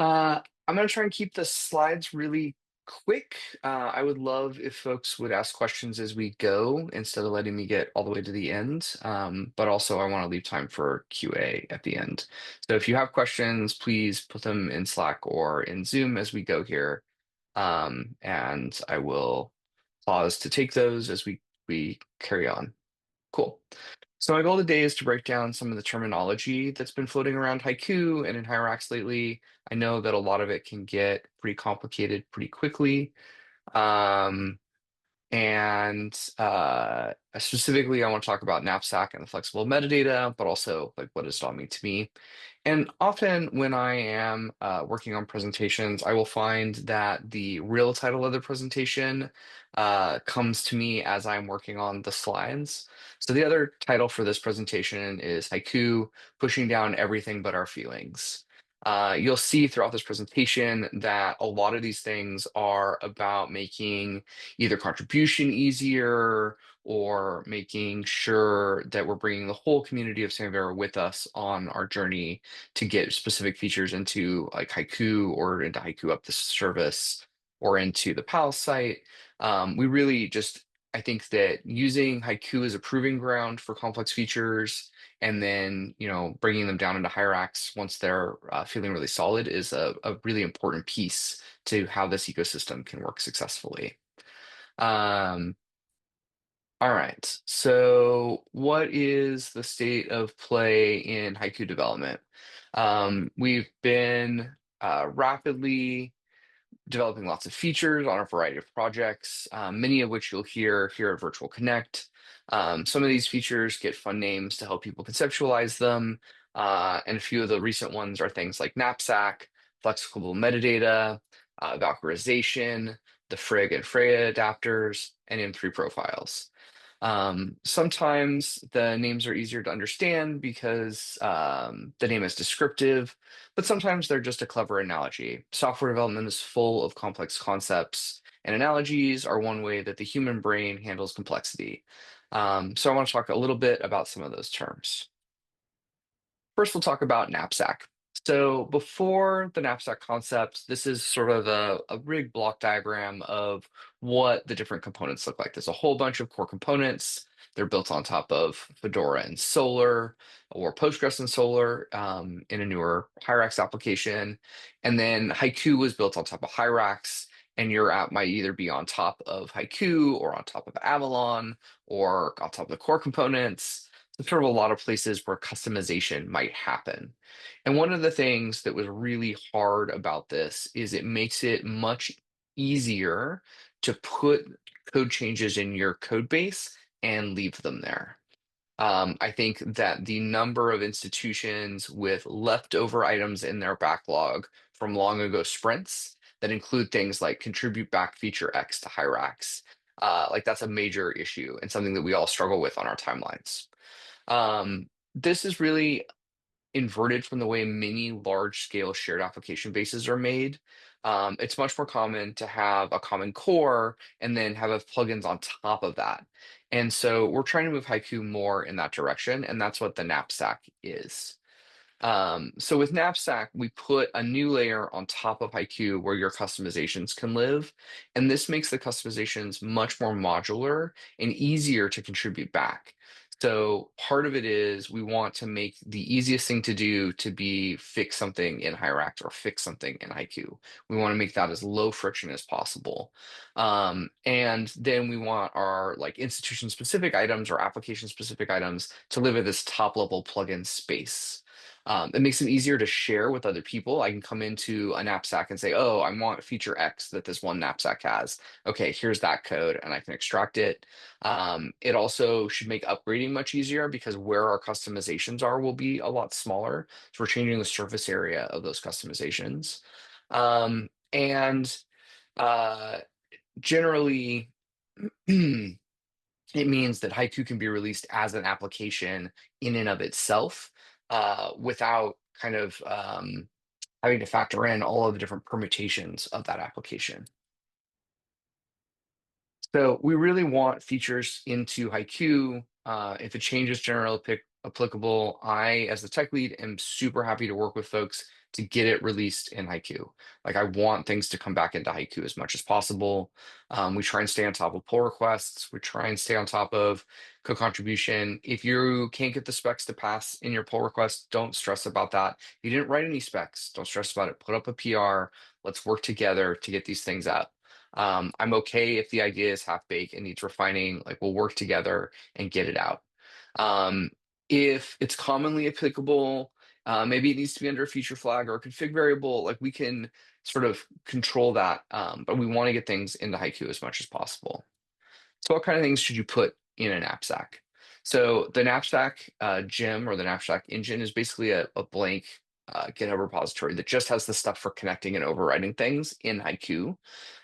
I'm going to try and keep the slides really quick. I would love if folks would ask questions as we go instead of letting me get all the way to the end. But also, I want to leave time for QA at the end. So if you have questions, please put them in Slack or in Zoom as we go here. And I will pause to take those as we carry on. Cool. So my goal today is to break down some of the terminology that's been floating around haiku and in Hyrax lately. I know that a lot of it can get pretty complicated pretty quickly. Um, and specifically, I want to talk about knapsack and the flexible metadata, but also like what does it all mean to me. And often when I am working on presentations, I will find that the real title of the presentation comes to me as I'm working on the slides. So the other title for this presentation is Haiku, Pushing Down Everything But Our Feelings. You'll see throughout this presentation that a lot of these things are about making either contribution easier or making sure that we're bringing the whole community of Samvera with us on our journey to get specific features into like Haiku or into Haiku up the service or into the PAL site. We really just, I think that using Haiku as a proving ground for complex features and then, bringing them down into Hyrax once they're feeling really solid is a really important piece to how this ecosystem can work successfully. Um, all right. So, what is the state of play in haiku development? We've been rapidly developing lots of features on a variety of projects, many of which you'll hear here at Virtual Connect. Some of these features get fun names to help people conceptualize them, and a few of the recent ones are things like Knapsack, flexible metadata, Valkyrization, the Frigg and Freya adapters, and M3 profiles. Sometimes the names are easier to understand because the name is descriptive, but sometimes they're just a clever analogy. Software development is full of complex concepts, and analogies are one way that the human brain handles complexity. So I want to talk a little bit about some of those terms. First, we'll talk about knapsack. So before the knapsack concept, this is sort of a rig block diagram of what the different components look like. There's a whole bunch of core components. They're built on top of Fedora and Solr or Postgres and Solr in a newer Hyrax application. And then Haiku was built on top of Hyrax, and your app might either be on top of Haiku or on top of Avalon or on top of the core components. There's sort of a lot of places where customization might happen. And one of the things that was really hard about this is it makes it much easier to put code changes in your code base and leave them there. I think that the number of institutions with leftover items in their backlog from long ago sprints that include things like contribute back feature X to Hyrax, like that's a major issue and something that we all struggle with on our timelines. This is really inverted from the way many large scale shared application bases are made. It's much more common to have a common core and then have a plugins on top of that. And so we're trying to move Haiku more in that direction, and that's what the knapsack is. So with Knapsack, we put a new layer on top of Haiku where your customizations can live. And this makes the customizations much more modular and easier to contribute back. So part of it is we want to make the easiest thing to do to be fix something in Hyrax or fix something in Haiku. We want to make that as low friction as possible. And then we want our like institution specific items or application specific items to live at this top level plugin space. It makes them easier to share with other people. I can come into a knapsack and say, oh, I want feature X that this one knapsack has. Okay, here's that code, and I can extract it. It also should make upgrading much easier because where our customizations are will be a lot smaller. So we're changing the surface area of those customizations. And uh, generally, it means that Haiku can be released as an application in and of itself without kind of having to factor in all of the different permutations of that application. So we really want features into Haiku. If a change is generally applicable, I, as the tech lead, am super happy to work with folks to get it released in Haiku. Like I want things to come back into Haiku as much as possible. We try and stay on top of pull requests. We try and stay on top of code contribution. If you can't get the specs to pass in your pull request, don't stress about that. If you didn't write any specs, don't stress about it. Put up a PR. Let's work together to get these things out. I'm okay if the idea is half baked and needs refining. Like we'll work together and get it out. Um, if it's commonly applicable, maybe it needs to be under a feature flag or a config variable. Like we can sort of control that, but we want to get things into Haiku as much as possible. So what kind of things should you put in a knapsack? So the knapsack gem or the knapsack engine is basically a blank GitHub repository that just has the stuff for connecting and overriding things in Haiku.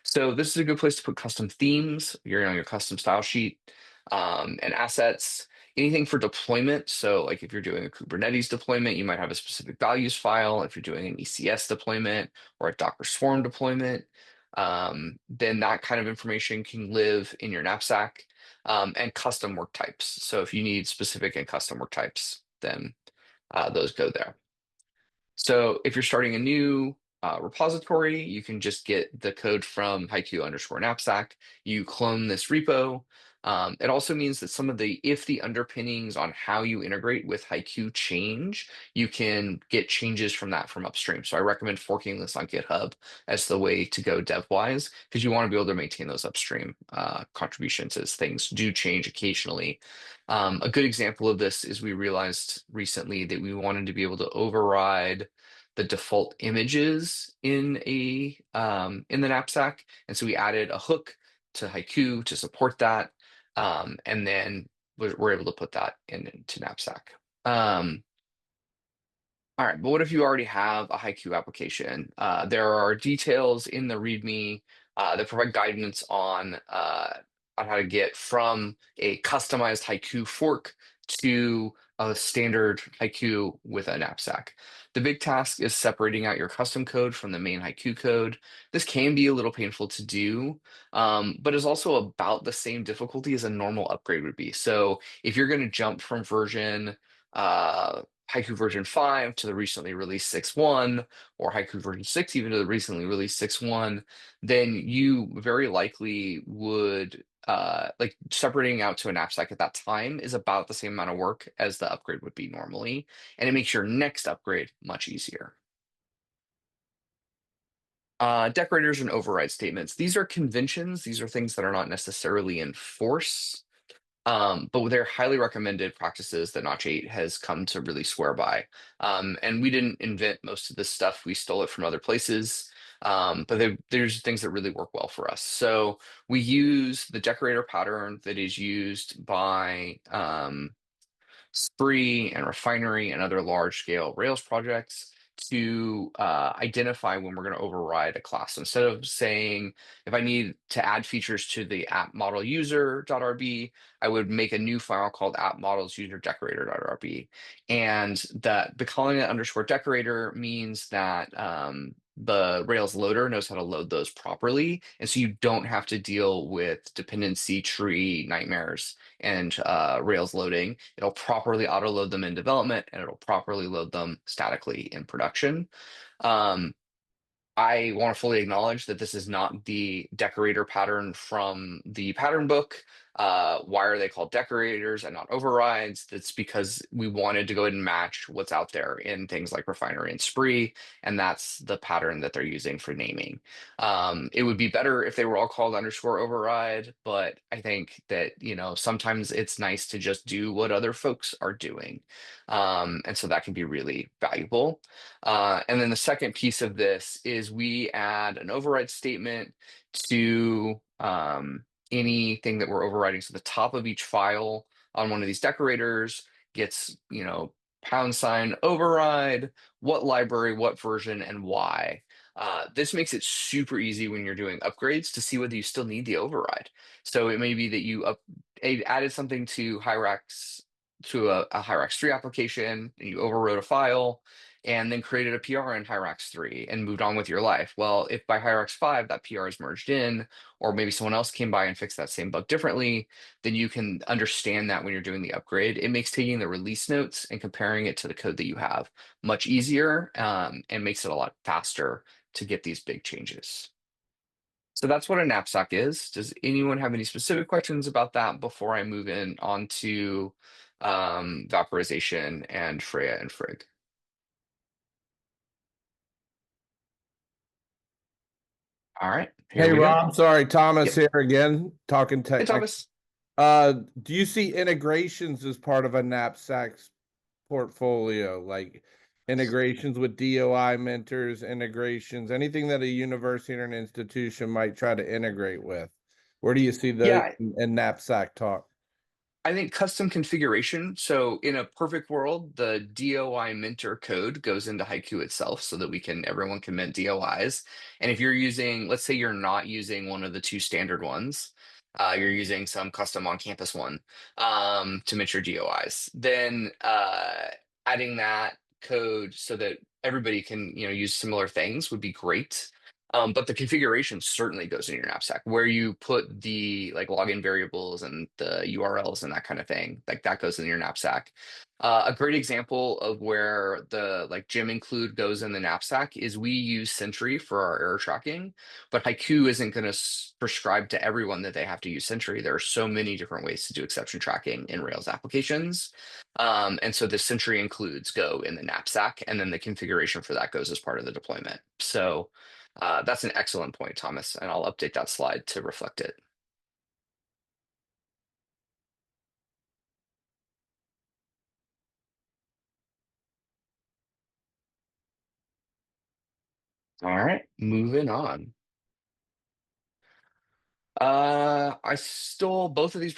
So this is a good place to put custom themes, your custom style sheet, and assets. Anything for deployment. So like if you're doing a Kubernetes deployment, you might have a specific values file. If you're doing an ECS deployment or a Docker Swarm deployment, then that kind of information can live in your knapsack, and custom work types. So if you need specific and custom work types, then those go there. So if you're starting a new repository, you can just get the code from Haiku_knapsack. You clone this repo. It also means that if the underpinnings on how you integrate with Haiku change, you can get changes from that from upstream. So I recommend forking this on GitHub as the way to go dev-wise, because you want to be able to maintain those upstream contributions as things do change occasionally. A good example of this is we realized recently that we wanted to be able to override the default images in the knapsack, and so we added a hook to Haiku to support that, and then we're able to put that into knapsack. All right, but what if you already have a Haiku application? There are details in the README that provide guidance on how to get from a customized Haiku fork to a standard Haiku with a knapsack. The big task is separating out your custom code from the main Haiku code. This can be a little painful to do, but is also about the same difficulty as a normal upgrade would be. So if you're going to jump from uh, Haiku version 5 to the recently released 6.1, or Haiku version 6 even to the recently released 6.1, then you very likely would like separating out to a knapsack at that time is about the same amount of work as the upgrade would be normally, and it makes your next upgrade much easier. Decorators and override statements. These are conventions. These are things that are not necessarily in force. But they're highly recommended practices that Notch 8 has come to really swear by. And we didn't invent most of this stuff. We stole it from other places. But there's things that really work well for us. So we use the decorator pattern that is used by Spree and Refinery and other large scale Rails projects to identify when we're going to override a class. So instead of saying, if I need to add features to the app model user.rb, I would make a new file called app models user decorator.rb. And the calling it underscore decorator means that the Rails loader knows how to load those properly. And so you don't have to deal with dependency tree nightmares and Rails loading. It'll properly auto load them in development, and it'll properly load them statically in production. Um, I want to fully acknowledge that this is not the decorator pattern from the pattern book. Why are they called decorators and not overrides? That's because we wanted to go ahead and match what's out there in things like Refinery and Spree, and that's the pattern that they're using for naming. It would be better if they were all called underscore override, but I think that, sometimes it's nice to just do what other folks are doing. And so that can be really valuable. And then the second piece of this is we add an override statement to anything that we're overriding. So the top of each file on one of these decorators gets, # override, what library, what version, and why. This makes it super easy when you're doing upgrades to see whether you still need the override. So it may be that added something to Hyrax to a Hyrax 3 application, and you overrode a file, and then created a PR in Hyrax 3 and moved on with your life. Well, if by Hyrax 5 that PR is merged in, or maybe someone else came by and fixed that same bug differently, then you can understand that when you're doing the upgrade. It makes taking the release notes and comparing it to the code that you have much easier, and makes it a lot faster to get these big changes. So that's what a knapsack is. Does anyone have any specific questions about that before I move in onto vaporization and Freya and Frigg? All right, here Hey we go. Rob, sorry, Thomas Yep. here again, talking Hey, tech. Thomas. Do you see integrations as part of a knapsack's portfolio, like integrations with DOI mentors, integrations, anything that a university or an institution might try to integrate with? Where do you see those Yeah, in knapsack talk? I think custom configuration. So in a perfect world, the DOI minter code goes into Haiku itself so that everyone can mint DOIs. And if you're using, let's say you're not using one of the two standard ones, you're using some custom on-campus one to mint your DOIs, then adding that code so that everybody can, use similar things would be great. But the configuration certainly goes in your knapsack where you put the like login variables and the URLs and that kind of thing. Like that goes in your knapsack. A great example of where the like gem include goes in the knapsack is we use Sentry for our error tracking, but Haiku isn't going to prescribe to everyone that they have to use Sentry. There are so many different ways to do exception tracking in Rails applications. And so the Sentry includes go in the knapsack, and then the configuration for that goes as part of the deployment. So that's an excellent point, Thomas, and I'll update that slide to reflect it. All right, moving on. I stole both of these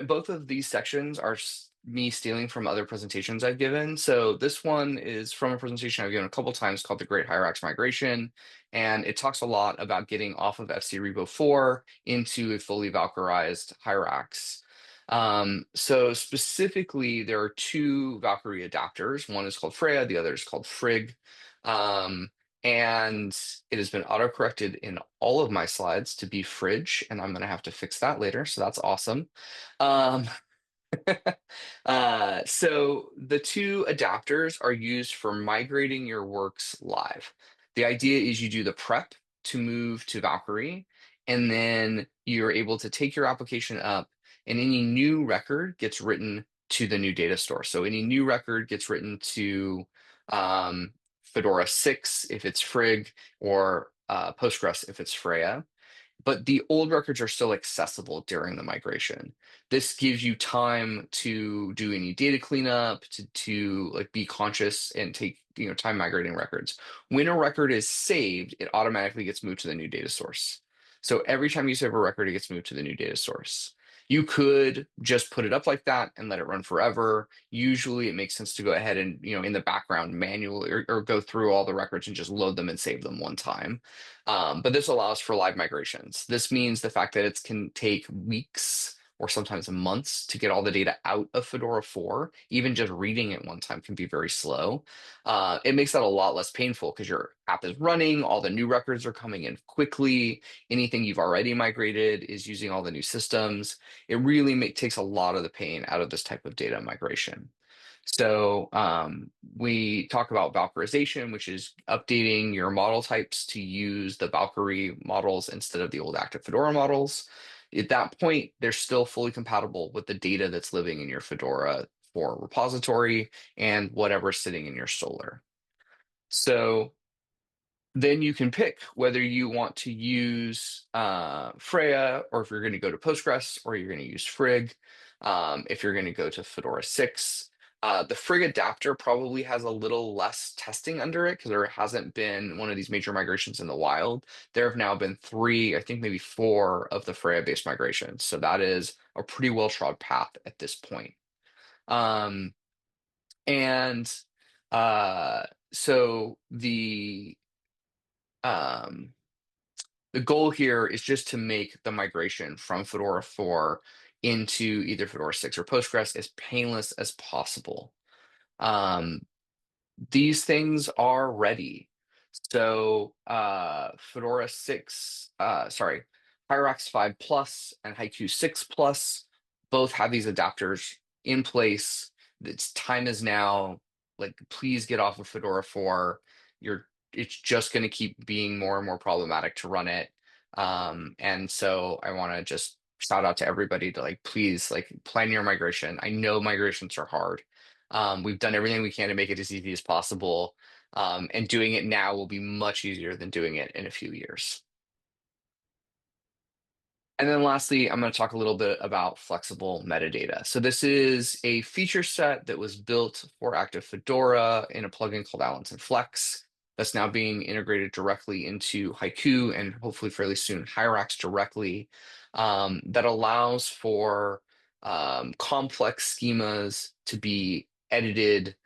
both of these sections are me stealing from other presentations I've given. So this one is from a presentation I've given a couple times called the Great Hyrax Migration, and it talks a lot about getting off of FC Repo 4 into a fully Valkyrized Hyrax. So specifically, there are two Valkyrie adapters. One is called Freya, the other is called Frigg. Um, and it has been auto-corrected in all of my slides to be fridge, and I'm gonna have to fix that later, so that's awesome. Um, so the two adapters are used for migrating your works live. The idea is you do the prep to move to Valkyrie, and then you're able to take your application up, and any new record gets written to the new data store. So any new record gets written to Fedora 6 if it's Frigg, or Postgres if it's Freya, but the old records are still accessible during the migration. This gives you time to do any data cleanup, to like be conscious and take, time migrating records. When a record is saved, it automatically gets moved to the new data source. So every time you save a record, it gets moved to the new data source. You could just put it up like that and let it run forever. Usually it makes sense to go ahead and, in the background manually, or go through all the records and just load them and save them one time. But this allows for live migrations. This means the fact that it can take weeks or sometimes months to get all the data out of Fedora 4. Even just reading it one time can be very slow. It makes that a lot less painful because your app is running, all the new records are coming in quickly, anything you've already migrated is using all the new systems. It really takes a lot of the pain out of this type of data migration. So we talk about Valkyrization, which is updating your model types to use the Valkyrie models instead of the old active Fedora models. At that point, they're still fully compatible with the data that's living in your Fedora for repository and whatever's sitting in your Solar. So then you can pick whether you want to use Freya, or if you're going to go to Postgres, or you're going to use Frigg. If you're going to go to Fedora 6, the Frigg adapter probably has a little less testing under it because there hasn't been one of these major migrations in the wild. There have now been three, I think maybe four of the Freya-based migrations. So that is a pretty well-trod path at this point. Um, and so um, the goal here is just to make the migration from Fedora 4 into either Fedora 6 or Postgres as painless as possible. Um, These things are ready. So Fedora 6, Hyrax 5 Plus and Haiku 6 Plus both have these adapters in place. It's time is now. Like, please get off of Fedora 4. It's just going to keep being more and more problematic to run it. And so I want to just shout out to everybody to, like, please, like, plan your migration. I know migrations are hard. We've done everything we can to make it as easy as possible. And doing it now will be much easier than doing it in a few years. And then lastly, I'm going to talk a little bit about flexible metadata. So this is a feature set that was built for Active Fedora in a plugin called Allen's and Flex that's now being integrated directly into Haiku and hopefully fairly soon Hyrax directly, that allows for complex schemas to be edited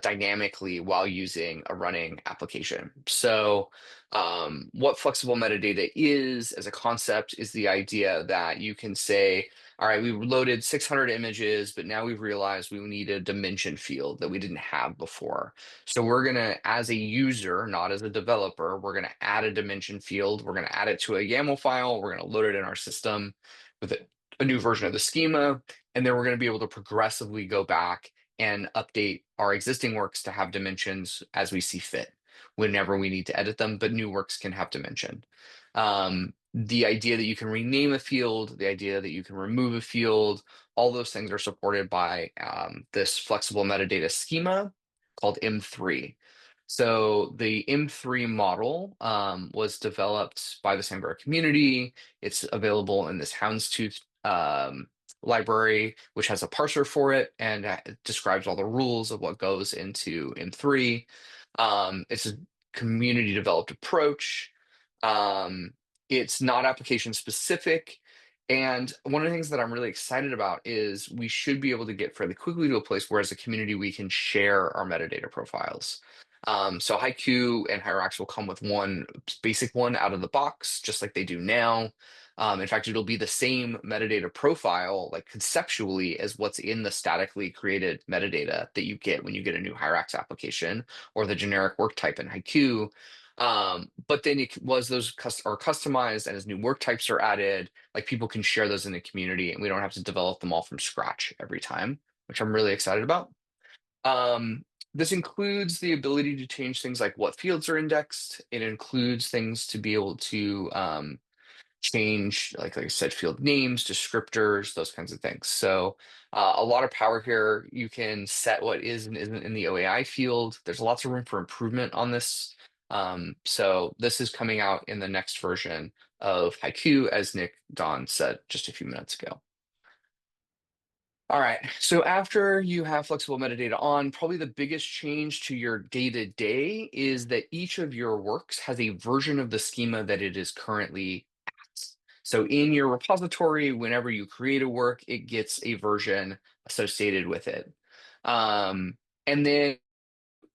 dynamically while using a running application. So what flexible metadata is, as a concept, is the idea that you can say, all right, we loaded 600 images, but now we've realized we need a dimension field that we didn't have before. So we're going to, as a user, not as a developer, we're going to add a dimension field. We're going to add it to a YAML file. We're going to load it in our system with a new version of the schema. And then we're going to be able to progressively go back and update our existing works to have dimensions as we see fit whenever we need to edit them, but new works can have dimension. The idea that you can rename a field, the idea that you can remove a field, all those things are supported by this flexible metadata schema called M3. So the M3 model was developed by the Sandbox community. It's available in this Houndstooth library, which has a parser for it and it describes all the rules of what goes into M3. It's a community developed approach. Um, it's not application specific. And one of the things that I'm really excited about is we should be able to get fairly quickly to a place where, as a community, we can share our metadata profiles. So Haiku and Hyrax will come with one basic one out of the box, just like they do now. In fact, it'll be the same metadata profile, like conceptually, as what's in the statically created metadata that you get when you get a new Hyrax application or the generic work type in Haiku. But then was those are customized, and as new work types are added, like, people can share those in the community, and we don't have to develop them all from scratch every time, which I'm really excited about. This includes the ability to change things like what fields are indexed. It includes things to be able to change, like I said, field names, descriptors, those kinds of things. So a lot of power here. You can set what is and isn't in the OAI field. There's lots of room for improvement on this. So this is coming out in the next version of Haiku, as Nick Don said just a few minutes ago. All right, so after you have flexible metadata on, probably the biggest change to your day-to-day is that each of your works has a version of the schema that it is currently at. So in your repository, whenever you create a work, it gets a version associated with it. And then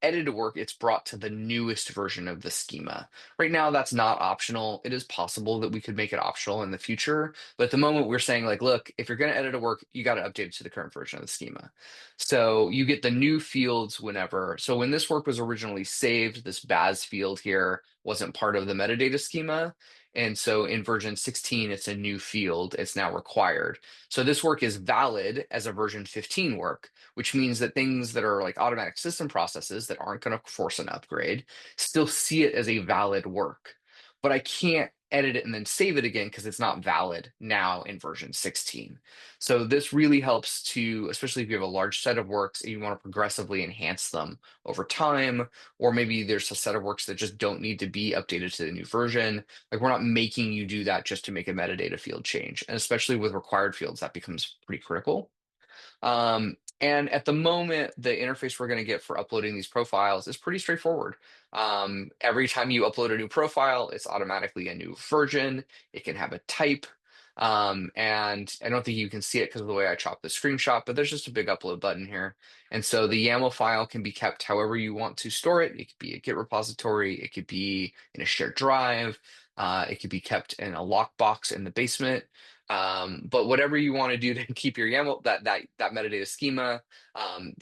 edit a work, it's brought to the newest version of the schema. Right now, that's not optional. It is possible that we could make it optional in the future, but at the moment, we're saying, like, look, if you're going to edit a work, you got to update it to the current version of the schema. So you get the new fields whenever. So when this work was originally saved, this Baz field here wasn't part of the metadata schema. And so in version 16, it's a new field. It's now required. So this work is valid as a version 15 work, which means that things that are like automatic system processes that aren't going to force an upgrade still see it as a valid work. But I can't edit it and then save it again because it's not valid now in version 16. So this really helps to, especially if you have a large set of works and you want to progressively enhance them over time, or maybe there's a set of works that just don't need to be updated to the new version. Like, we're not making you do that just to make a metadata field change. And especially with required fields, that becomes pretty critical. And at the moment, the interface we're going to get for uploading these profiles is pretty straightforward. Every time you upload a new profile, it's automatically a new version. It can have a type. And I don't think you can see it because of the way I chopped the screenshot, but there's just a big upload button here. And so the YAML file can be kept however you want to store it. It could be a Git repository. It could be in a shared drive. It could be kept in a lockbox in the basement. But whatever you want to do to keep your YAML that metadata schema,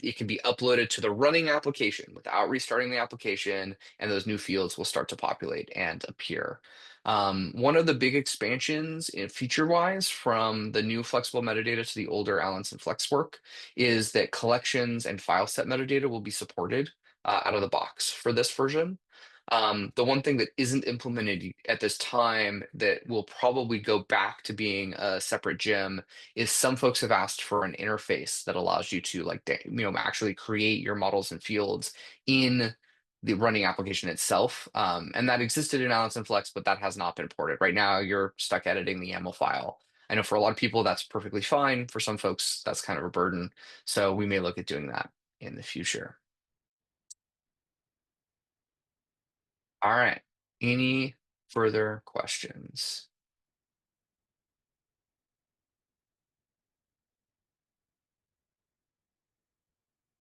it can be uploaded to the running application without restarting the application, and those new fields will start to populate and appear. One of the big expansions in feature-wise from the new flexible metadata to the older Allenson Flex work is that collections and file set metadata will be supported out of the box for this version. The one thing that isn't implemented at this time that will probably go back to being a separate gem is some folks have asked for an interface that allows you to actually create your models and fields in the running application itself. And that existed in Allen's and Flex, but that has not been ported. Right now, you're stuck editing the YAML file. I know for a lot of people that's perfectly fine. For some folks, that's kind of a burden. So we may look at doing that in the future. All right. Any further questions?